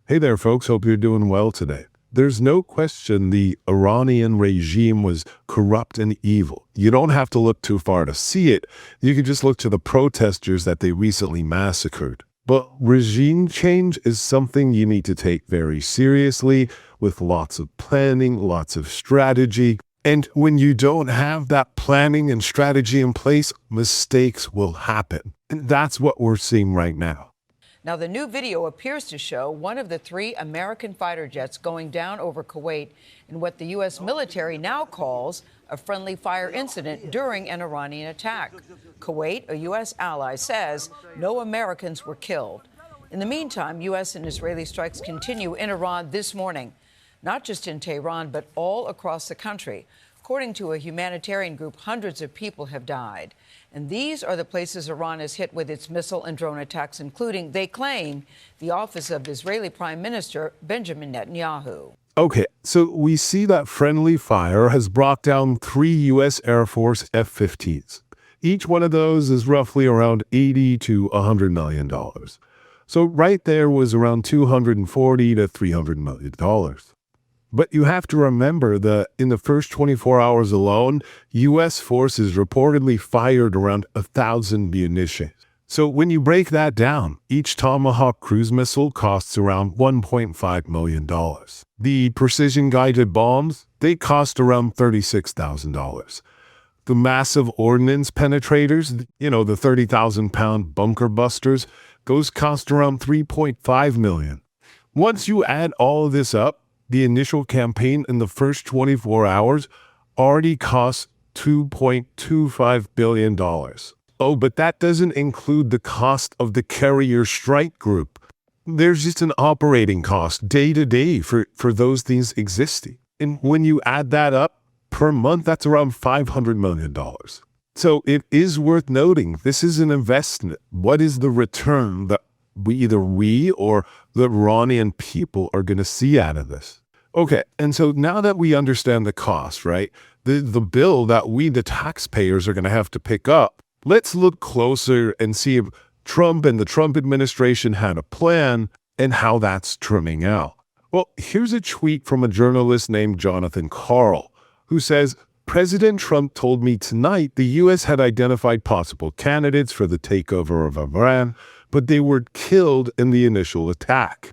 Hey there, folks. Hope you're doing well today. There's no question the Iranian regime was corrupt and evil. You don't have to look too far to see it. You can just look to the protesters that they recently massacred. But regime change is something you need to take very seriously, with lots of planning, lots of strategy. And when you don't have that planning and strategy in place, mistakes will happen. And that's what we're seeing right now. Now, the new video appears to show one of the 3 American fighter jets going down over Kuwait in what the U.S. military now calls a friendly fire incident during an Iranian attack. Kuwait, a U.S. ally, says no Americans were killed. In the meantime, U.S. and Israeli strikes continue in Iran this morning, not just in Tehran, but all across the country. According to a humanitarian group, hundreds of people have died. And these are the places Iran has hit with its missile and drone attacks, including, they claim, the office of Israeli Prime Minister Benjamin Netanyahu. Okay, so we see that friendly fire has brought down 3 U.S. Air Force F-15s. Each one of those is roughly around $80 to $100 million. So right there was around $240 to $300 million. But you have to remember that in the first 24 hours alone, U.S. forces reportedly fired around 1,000 munitions. So when you break that down, each Tomahawk cruise missile costs around $1.5 million. The precision-guided bombs, they cost around $36,000. The massive ordnance penetrators, the 30,000-pound bunker busters, those cost around $3.5 million. Once you add all of this up, the initial campaign in the first 24 hours already costs $2.25 billion. Oh, but that doesn't include the cost of the carrier strike group. There's just an operating cost day to day for those things existing. And when you add that up per month, that's around $500 million. So it is worth noting, this is an investment. What is the return that either we or the Iranian people are going to see out of this? Okay, and so now that we understand the cost, right, the bill that we, the taxpayers, are going to have to pick up, let's look closer and see if Trump and the Trump administration had a plan and how that's turning out. Well, here's a tweet from a journalist named Jonathan Karl, who says, President Trump told me tonight the U.S. had identified possible candidates for the takeover of Iran, but they were killed in the initial attack.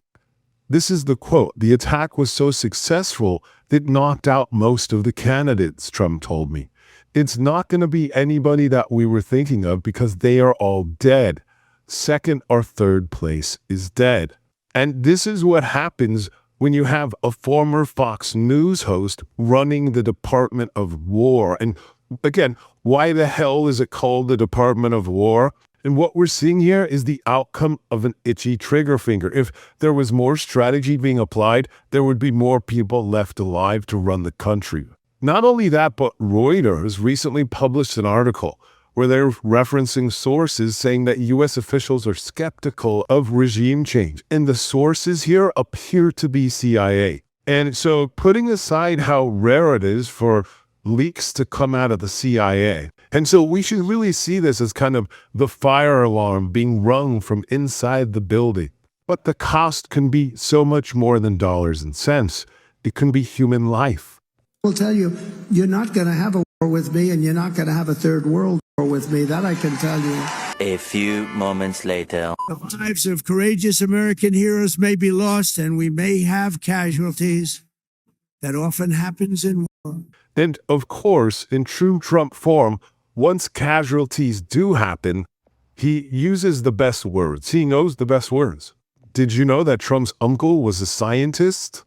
This is the quote. The attack was so successful that it knocked out most of the candidates, Trump told me. It's not going to be anybody that we were thinking of because they are all dead. Second or third place is dead. And this is what happens when you have a former Fox News host running the Department of War. And again, why the hell is it called the Department of War? And what we're seeing here is the outcome of an itchy trigger finger. If there was more strategy being applied, there would be more people left alive to run the country. Not only that, but Reuters recently published an article where they're referencing sources saying that U.S. officials are skeptical of regime change. And the sources here appear to be CIA. And so putting aside how rare it is for leaks to come out of the CIA, and so we should really see this as kind of the fire alarm being rung from inside the building. But the cost can be so much more than dollars and cents. It can be human life. I will tell you, you're not going to have a war with me, and you're not going to have a third world war with me. That I can tell you. A few moments later. The lives of courageous American heroes may be lost, and we may have casualties. That often happens in war. And of course, in true Trump form, once casualties do happen, he uses the best words. He knows the best words. Did you know that Trump's uncle was a scientist?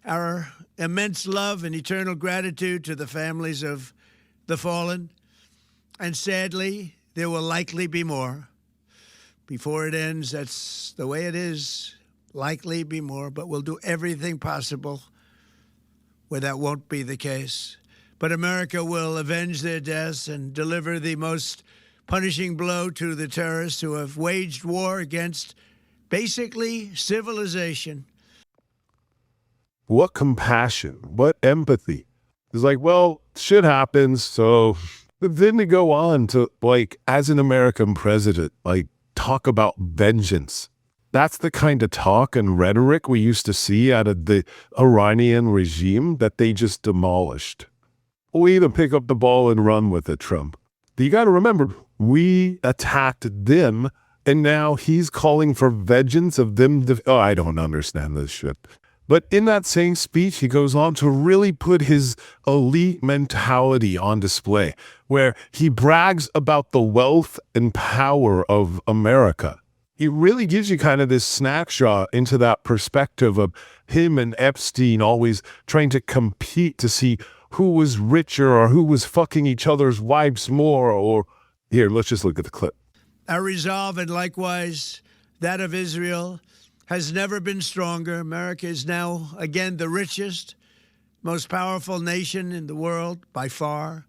Our immense love and eternal gratitude to the families of the fallen. And sadly, there will likely be more. Before it ends, that's the way it is. Likely be more, but we'll do everything possible where that won't be the case. But America will avenge their deaths and deliver the most punishing blow to the terrorists who have waged war against basically civilization. What compassion, what empathy. It's like, well, shit happens, so then to go on to, like, as an American president, like, talk about vengeance. That's the kind of talk and rhetoric we used to see out of the Iranian regime that they just demolished. We either pick up the ball and run with it, Trump. You got to remember, we attacked them, and now he's calling for vengeance of them. I don't understand this shit. But in that same speech, he goes on to really put his elite mentality on display, where he brags about the wealth and power of America. He really gives you kind of this snapshot into that perspective of him and Epstein always trying to compete to see who was richer or who was fucking each other's wives more. Or here, let's just look at the clip. Our resolve, and likewise that of Israel, has never been stronger. America is now, again, the richest, most powerful nation in the world by far.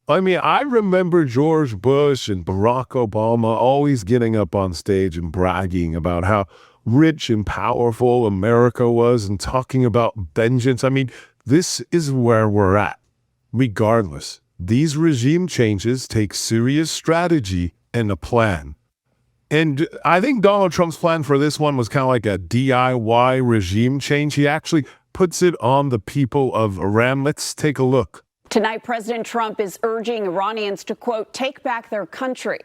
I mean, I remember George Bush and Barack Obama always getting up on stage and bragging about how rich and powerful America was and talking about vengeance. I mean, this is where we're at. Regardless, these regime changes take serious strategy and a plan. And I think Donald Trump's plan for this one was kind of like a DIY regime change. He actually puts it on the people of Iran. Let's take a look. Tonight, President Trump is urging Iranians to, quote, take back their country.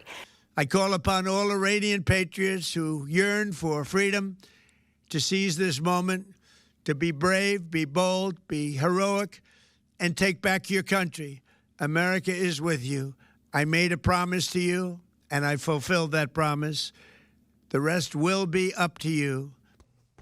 I call upon all Iranian patriots who yearn for freedom to seize this moment, to be brave, be bold, be heroic, and take back your country. America is with you. I made a promise to you, and I fulfilled that promise. The rest will be up to you.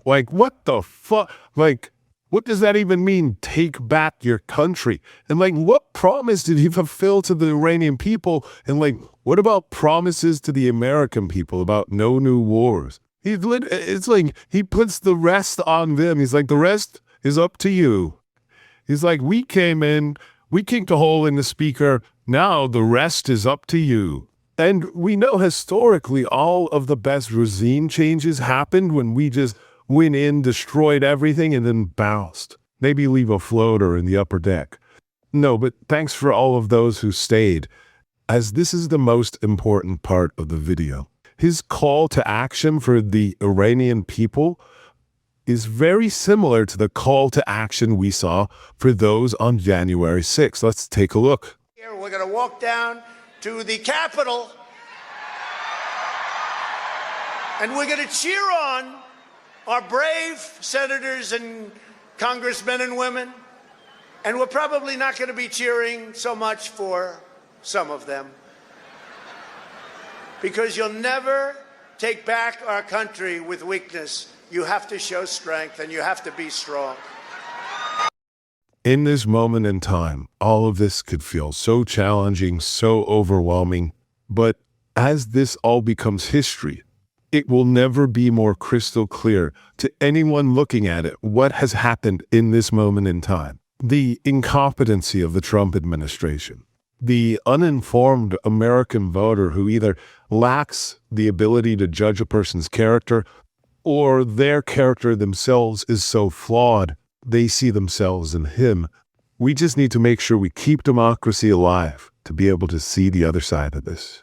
Like, what the fuck? Like, what does that even mean, take back your country? And, like, what promise did he fulfill to the Iranian people? And, like, what about promises to the American people about no new wars? It's like he puts the rest on them. He's like, the rest is up to you. He's like, we came in, we kicked a hole in the speaker. Now the rest is up to you. And we know historically all of the best regime changes happened when we just went in, destroyed everything, and then bounced. Maybe leave a floater in the upper deck. No, but thanks for all of those who stayed, as this is the most important part of the video. His call to action for the Iranian people is very similar to the call to action we saw for those on January 6th. Let's take a look. Here, we're going to walk down to the Capitol, and we're going to cheer on our brave senators and congressmen and women, and we're probably not going to be cheering so much for some of them, because you'll never take back our country with weakness. You have to show strength, and you have to be strong. In this moment in time, all of this could feel so challenging, so overwhelming, but as this all becomes history, it will never be more crystal clear to anyone looking at it what has happened in this moment in time. The incompetency of the Trump administration, the uninformed American voter who either lacks the ability to judge a person's character or their character themselves is so flawed they see themselves in him. We just need to make sure we keep democracy alive to be able to see the other side of this.